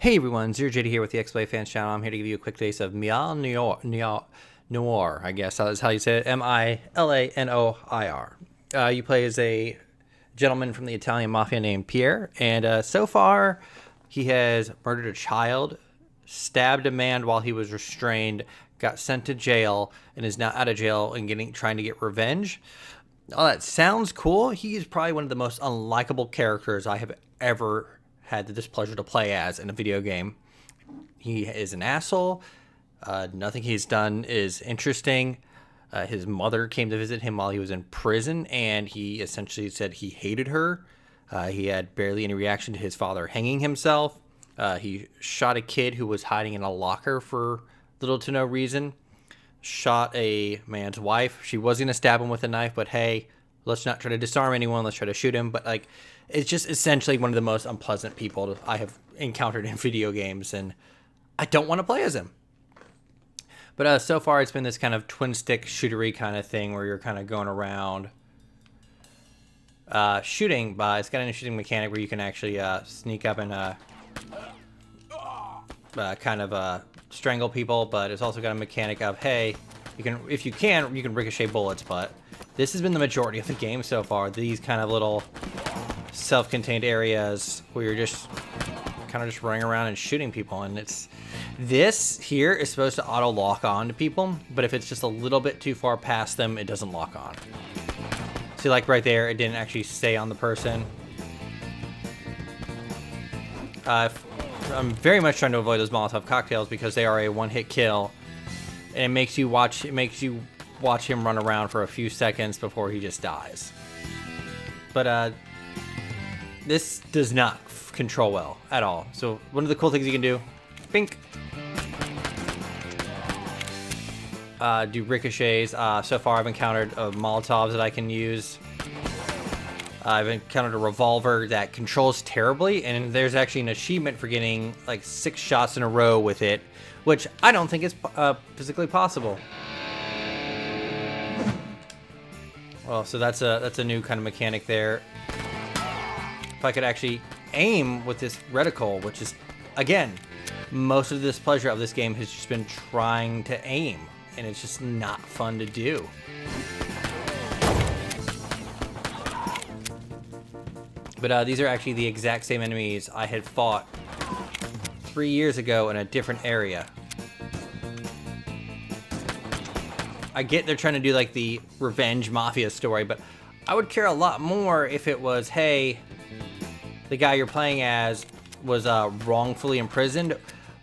Hey everyone, Zero JD here with the X-Play Fans channel. I'm here to give you a quick taste of Milanoir, I guess that's how you say it, Milanoir. You play as a gentleman from the Italian mafia named Piero, and so far he has murdered a child, stabbed a man while he was restrained, got sent to jail, and is now out of jail and trying to get revenge. Oh, that sounds cool. He is probably one of the most unlikable characters I have ever had the displeasure to play as in a video game. He is an asshole. Nothing he's done is interesting. His mother came to visit him while he was in prison, and he essentially said he hated her. He had barely any reaction to his father hanging himself. He shot a kid who was hiding in a locker for little to no reason. Shot a man's wife. She was going to stab him with a knife, but hey, let's not try to disarm anyone. Let's try to shoot him. But like, it's just essentially one of the most unpleasant people I have encountered in video games, and I don't want to play as him. But so far, it's been this kind of twin-stick shootery kind of thing where you're kind of going around shooting. But it's got an interesting mechanic where you can actually sneak up and strangle people. But it's also got a mechanic of, hey, if you can ricochet bullets. But this has been the majority of the game so far. These kind of little self-contained areas where you're just kind of just running around and shooting people, and this here is supposed to auto lock on to people, but if it's just a little bit too far past them, it doesn't lock on. See, like right there, it didn't actually stay on the person. I'm very much trying to avoid those Molotov cocktails because they are a one-hit kill, and it makes you watch him run around for a few seconds before he just dies. But this does not control well at all. So one of the cool things you can do, bink, do ricochets. So far I've encountered Molotovs that I can use. I've encountered a revolver that controls terribly, and there's actually an achievement for getting like 6 shots in a row with it, which I don't think is physically possible. Well, so that's a new kind of mechanic there. If I could actually aim with this reticle, which is, again, most of the displeasure of this game has just been trying to aim, and it's just not fun to do. But these are actually the exact same enemies I had fought 3 years ago in a different area. I get they're trying to do like the revenge mafia story, but I would care a lot more if it was, hey, the guy you're playing as was wrongfully imprisoned,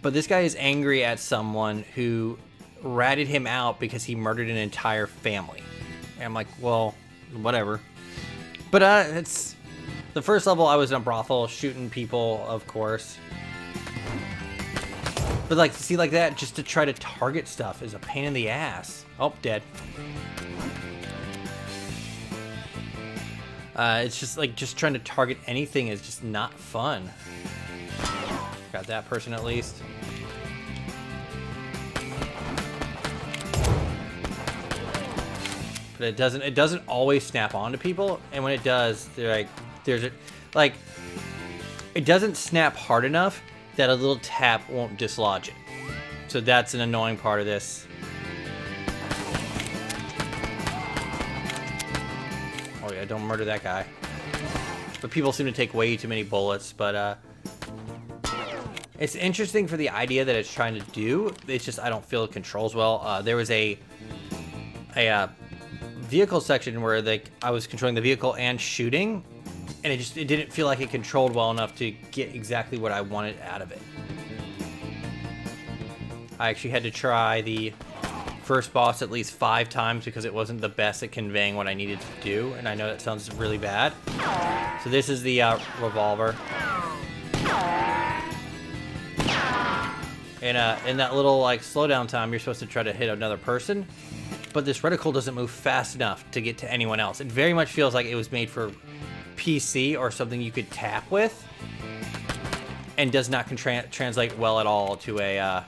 but this guy is angry at someone who ratted him out because he murdered an entire family. And I'm like, well, whatever. But it's the first level. I was in a brothel shooting people, of course. But like, see, like that, just to try to target stuff is a pain in the ass. Oh, dead. It's just like, just trying to target anything is just not fun. Got that person at least. But it doesn't always snap onto people, and when it does, they're like, it doesn't snap hard enough that a little tap won't dislodge it. So that's an annoying part of this. Oh yeah, don't murder that guy. But people seem to take way too many bullets, but it's interesting for the idea that it's trying to do. It's just, I don't feel it controls well. There was a vehicle section where I was controlling the vehicle and shooting, and it didn't feel like it controlled well enough to get exactly what I wanted out of it. I actually had to try the first boss at least 5 times because it wasn't the best at conveying what I needed to do, and I know that sounds really bad. So this is the revolver. And in that little like slowdown time, you're supposed to try to hit another person, but this reticle doesn't move fast enough to get to anyone else. It very much feels like it was made for PC or something you could tap with, and does not translate well at all to a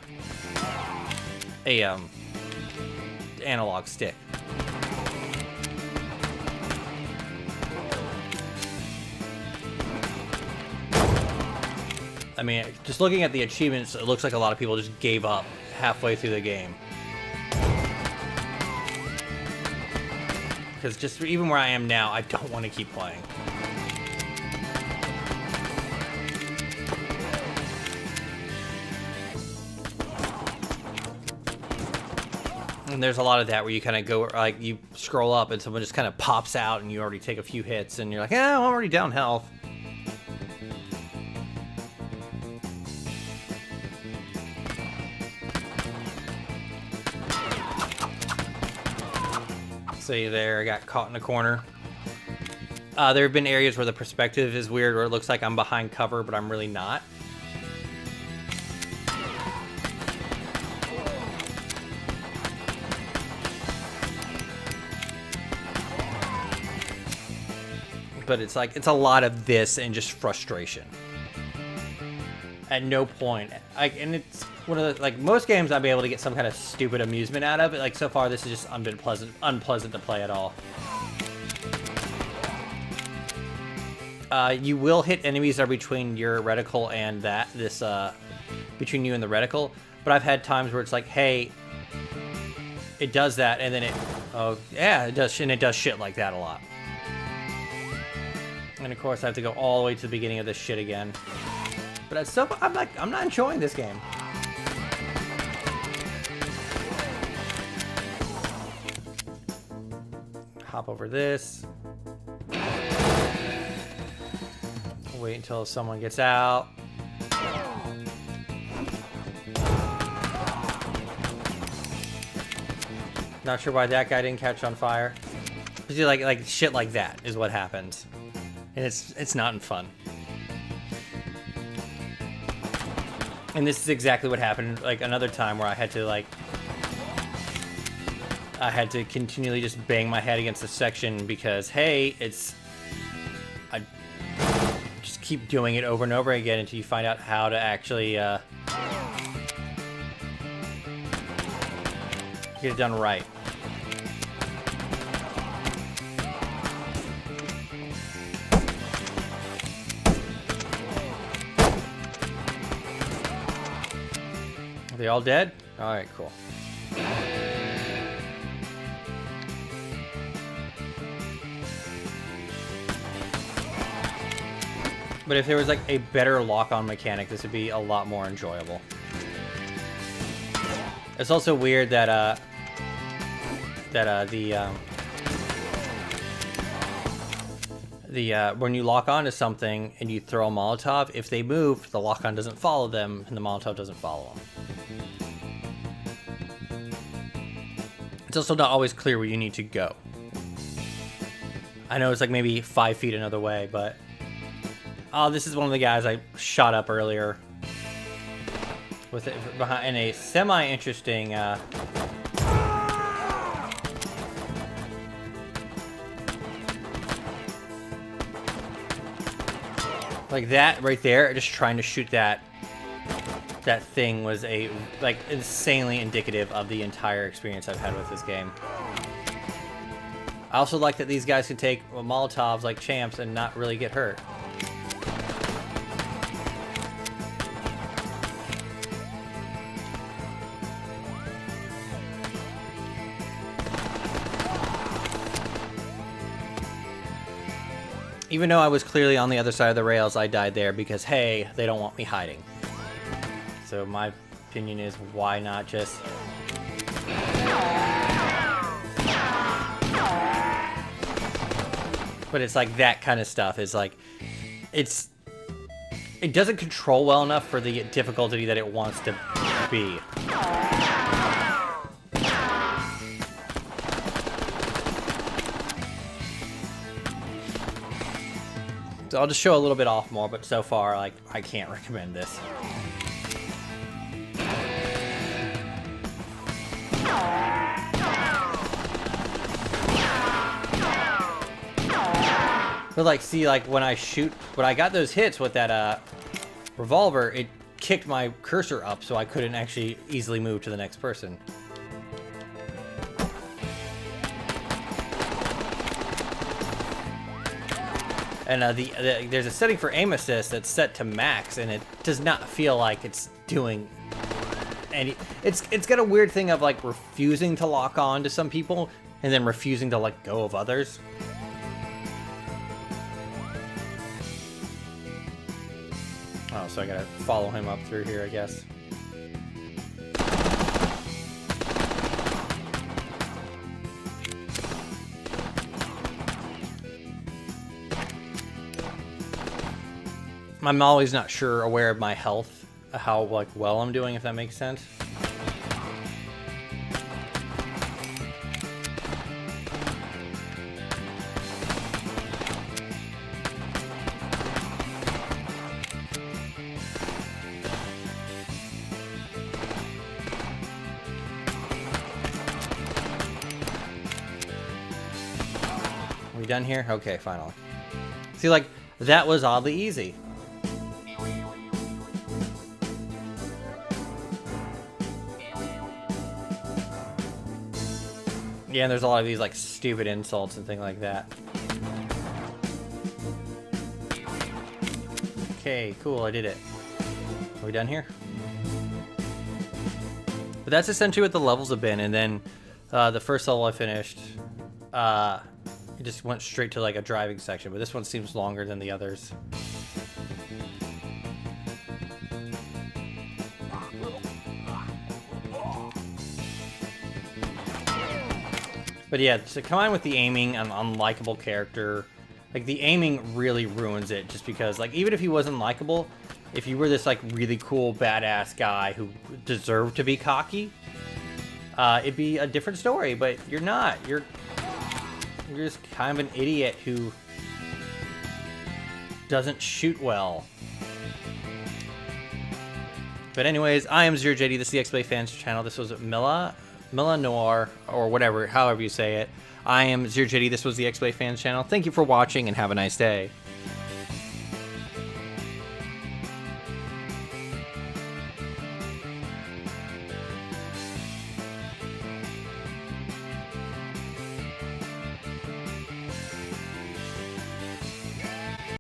analog stick. I mean, just looking at the achievements, it looks like a lot of people just gave up halfway through the game. Because just even where I am now, I don't want to keep playing. And there's a lot of that where you kind of go, like, you scroll up and someone just kind of pops out and you already take a few hits and you're like, yeah, I'm already down health. See there, I got caught in a corner. There have been areas where the perspective is weird, where it looks like I'm behind cover, but I'm really not. But it's like, it's a lot of this and just frustration. At no point, and it's one of the, like, most games I'd be able to get some kind of stupid amusement out of it. Like, so far this is just unpleasant to play at all. You will hit enemies that are between your reticle and between you and the reticle. But I've had times where it's like, hey, it does that, and then oh yeah, it does, and it does shit like that a lot. And of course I have to go all the way to the beginning of this shit again. But I'm not enjoying this game. Hop over this. Wait until someone gets out. Not sure why that guy didn't catch on fire. Like shit like that is what happens. And it's not fun. And this is exactly what happened, like, another time where I had to continually just bang my head against the section because, hey, I just keep doing it over and over again until you find out how to actually get it done right. Are they all dead? All right, cool. But if there was like a better lock-on mechanic, this would be a lot more enjoyable. It's also weird that when you lock on to something and you throw a Molotov, if they move, the lock-on doesn't follow them and the Molotov doesn't follow them. It's also not always clear where you need to go. I know it's like maybe 5 feet another way, but... Oh, this is one of the guys I shot up earlier. With it behind in a semi-interesting... Like that right there, just trying to shoot that thing was insanely indicative of the entire experience I've had with this game. I also like that these guys can take Molotovs like champs and not really get hurt. Even though I was clearly on the other side of the rails, I died there because, hey, they don't want me hiding. So my opinion is, why not just... But it's like that kind of stuff is like, it doesn't control well enough for the difficulty that it wants to be. So I'll just show a little bit off more, but so far, like, I can't recommend this. But like, see, like when I got those hits with that revolver, it kicked my cursor up so I couldn't actually easily move to the next person. And there's a setting for aim assist that's set to max, and it does not feel like it's doing any. It's got a weird thing of like refusing to lock on to some people and then refusing to let go of others. Oh, so I gotta follow him up through here, I guess. I'm always not sure aware of my health, how like well I'm doing, if that makes sense. Are we done here? Okay, finally. See, like, that was oddly easy. Yeah, and there's a lot of these like stupid insults and things like that. Okay, cool, I did it. Are we done here? But that's essentially what the levels have been, and then the first level I finished, it just went straight to like a driving section, but this one seems longer than the others. But yeah, to combine with the aiming and unlikable character, like the aiming really ruins it, just because like even if he wasn't likable, if you were this like really cool badass guy who deserved to be cocky, it'd be a different story. But you're not. You're just kind of an idiot who doesn't shoot well. But anyways, I am ZeroJD. This is the X-Play Fans channel. This was Milanoir, or whatever, however you say it. I am ZeroJD. This was the X-Play Fans channel. Thank you for watching, and have a nice day.